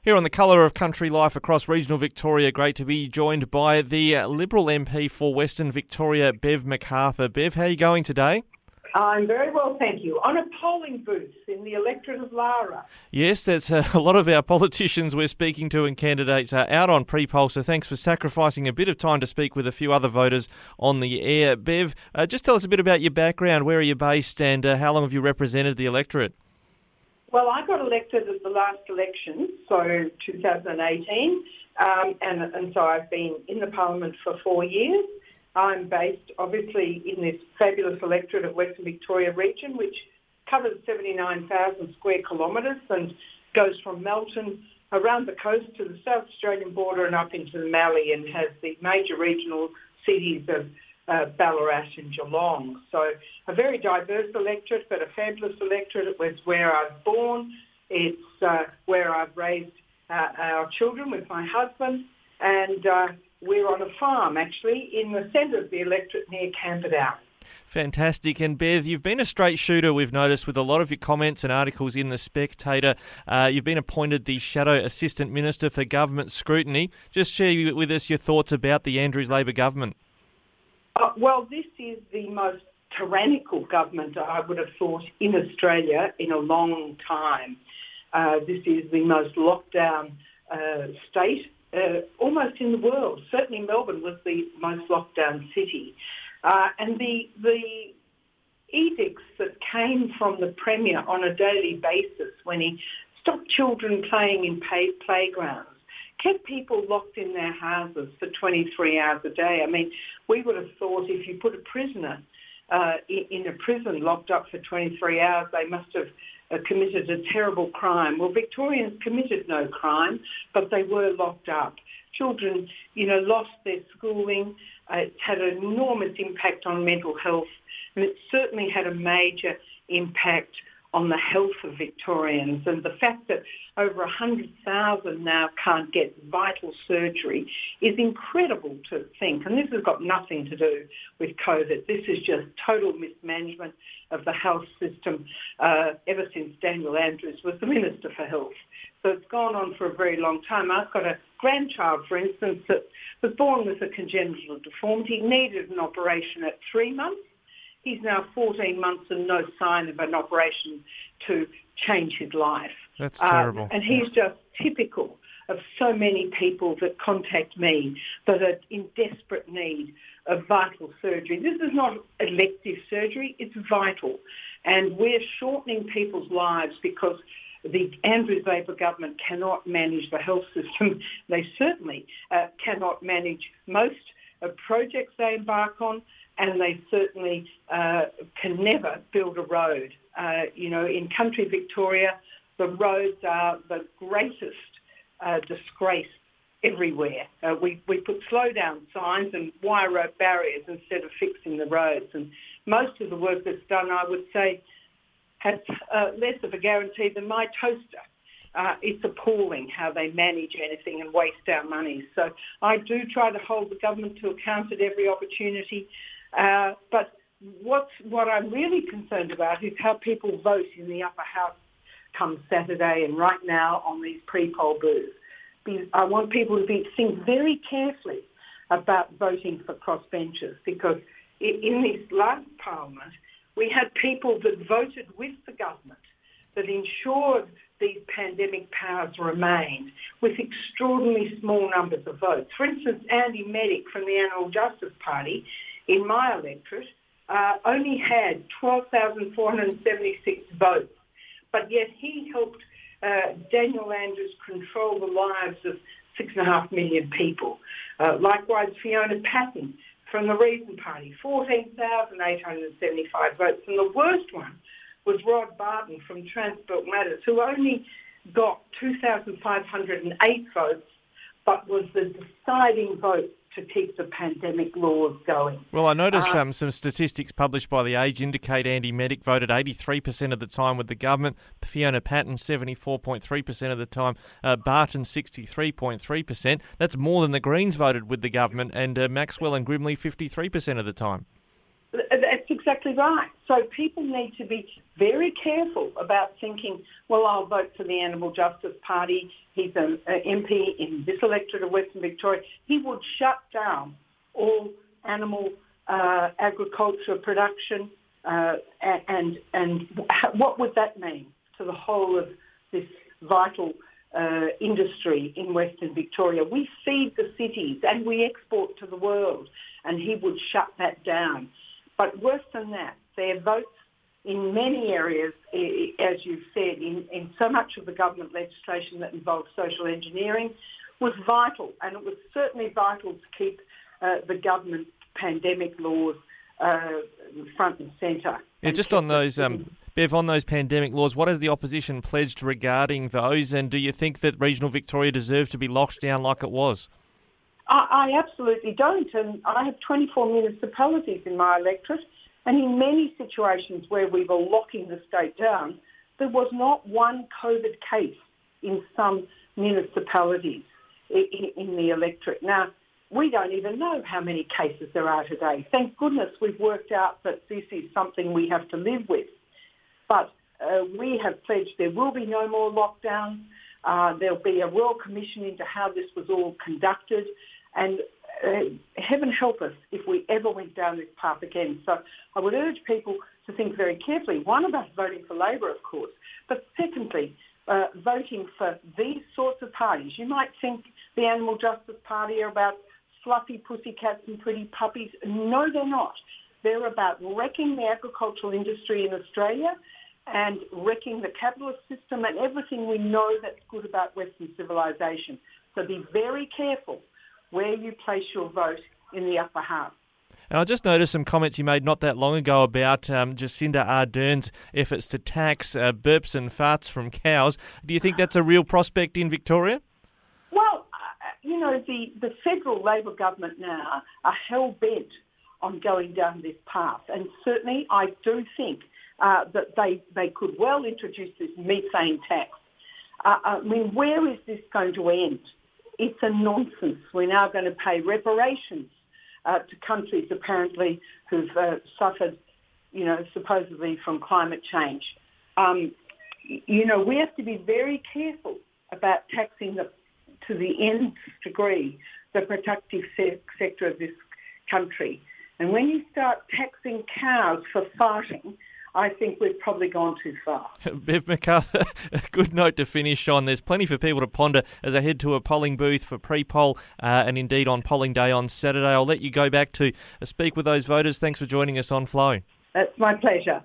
Here on the Colour of Country Life across regional Victoria, great to be joined by the Liberal MP for Western Victoria, Bev MacArthur. Bev, how are you going today? I'm very well, thank you. On a polling booth in the electorate of Lara. Yes, that's a lot of our politicians we're speaking to and candidates are out on pre-poll, so thanks for sacrificing a bit of time to speak with a few other voters on the air. Bev, just tell us a bit about your background, where are you based and how long have you represented the electorate? Well, I got elected at the last election, so 2018, and so I've been in the parliament for 4 years. I'm based, obviously, in this fabulous electorate of Western Victoria region, which covers 79,000 square kilometres and goes from Melton around the coast to the South Australian border and up into the Mallee, and has the major regional cities of Ballarat and Geelong. So a very diverse electorate, but a fabulous electorate. It was where I was born. It's where I've raised our children with my husband, and we're on a farm, actually, in the centre of the electorate near Camperdown. Fantastic. And Bev, you've been a straight shooter, we've noticed, with a lot of your comments and articles in The Spectator. You've been appointed the Shadow Assistant Minister for Government Scrutiny. Just share with us your thoughts about the Andrews Labor government. Well, this is the most tyrannical government I would have thought in Australia in a long time. This is the most lockdown state almost in the world. Certainly Melbourne was the most lockdown city. And the edicts that came from the Premier on a daily basis when he stopped children playing in playgrounds, kept people locked in their houses for 23 hours a day. I mean, we would have thought if you put a prisoner in a prison locked up for 23 hours, they must have committed a terrible crime. Well, Victorians committed no crime, but they were locked up. Children, lost their schooling. It had an enormous impact on mental health, and it certainly had a major impact on the health of Victorians. And the fact that over 100,000 now can't get vital surgery is incredible to think. And this has got nothing to do with COVID. This is just total mismanagement of the health system ever since Daniel Andrews was the Minister for Health. So it's gone on for a very long time. I've got a grandchild, for instance, that was born with a congenital deformity, needed an operation at 3 months. He's now 14 months and no sign of an operation to change his life. That's terrible. And he's just typical of so many people that contact me that are in desperate need of vital surgery. This is not elective surgery, it's vital. And we're shortening people's lives because the Andrews Labor government cannot manage the health system. They certainly cannot manage most projects they embark on, and they certainly can never build a road. In country Victoria, the roads are the greatest disgrace everywhere. We put slow down signs and wire rope barriers instead of fixing the roads. And most of the work that's done, I would say, has less of a guarantee than my toaster. It's appalling how they manage anything and waste our money. So I do try to hold the government to account at every opportunity. But what I'm really concerned about is how people vote in the upper house come Saturday and right now on these pre-poll booths. Because I want people to think very carefully about voting for crossbenchers, because in this last parliament, we had people that voted with the government that ensured these pandemic powers remained with extraordinarily small numbers of votes. For instance, Andy Meddick from the Animal Justice Party in my electorate only had 12,476 votes, but yet he helped Daniel Andrews control the lives of 6.5 million people. Likewise, Fiona Patten from the Reason Party, 14,875 votes. And the worst one was Rod Barton from Transport Matters, who only got 2,508 votes, but was the deciding vote to keep the pandemic laws going. Well, I noticed some statistics published by The Age indicate Andy Meddick voted 83% of the time with the government, Fiona Patten 74.3% of the time, Barton 63.3%. That's more than the Greens voted with the government, and Maxwell and Grimley 53% of the time. That's exactly right. So people need to be very careful about thinking, well, I'll vote for the Animal Justice Party. He's an MP in this electorate of Western Victoria. He would shut down all animal agriculture production. And what would that mean to the whole of this vital industry in Western Victoria? We feed the cities and we export to the world, and he would shut that down. But worse than that, their votes in many areas, as you've said, in so much of the government legislation that involved social engineering, was vital, and it was certainly vital to keep the government pandemic laws front and centre. Yeah, just on those, Bev, on those pandemic laws, what has the opposition pledged regarding those, and do you think that regional Victoria deserved to be locked down like it was? I absolutely don't, and I have 24 municipalities in my electorate, and in many situations where we were locking the state down, there was not one COVID case in some municipalities in the electorate. Now, we don't even know how many cases there are today. Thank goodness we've worked out that this is something we have to live with. But we have pledged there will be no more lockdowns. There'll be a royal commission into how this was all conducted. And heaven help us if we ever went down this path again. So I would urge people to think very carefully, one, about voting for Labor, of course, but secondly, voting for these sorts of parties. You might think the Animal Justice Party are about fluffy pussycats and pretty puppies. No, they're not. They're about wrecking the agricultural industry in Australia and wrecking the capitalist system and everything we know that's good about Western civilization. So be very careful where you place your vote in the upper house. And I just noticed some comments you made not that long ago about Jacinda Ardern's efforts to tax burps and farts from cows. Do you think that's a real prospect in Victoria? Well, the federal Labor government now are hell-bent on going down this path. And certainly I do think that they could well introduce this methane tax. Where is this going to end? It's a nonsense. We're now going to pay reparations to countries apparently who've suffered, supposedly from climate change. We have to be very careful about taxing to the nth degree the productive sector of this country. And when you start taxing cows for farting, I think we've probably gone too far. Bev McArthur, a good note to finish on. There's plenty for people to ponder as I head to a polling booth for pre-poll and indeed on polling day on Saturday. I'll let you go back to speak with those voters. Thanks for joining us on Flow. That's my pleasure.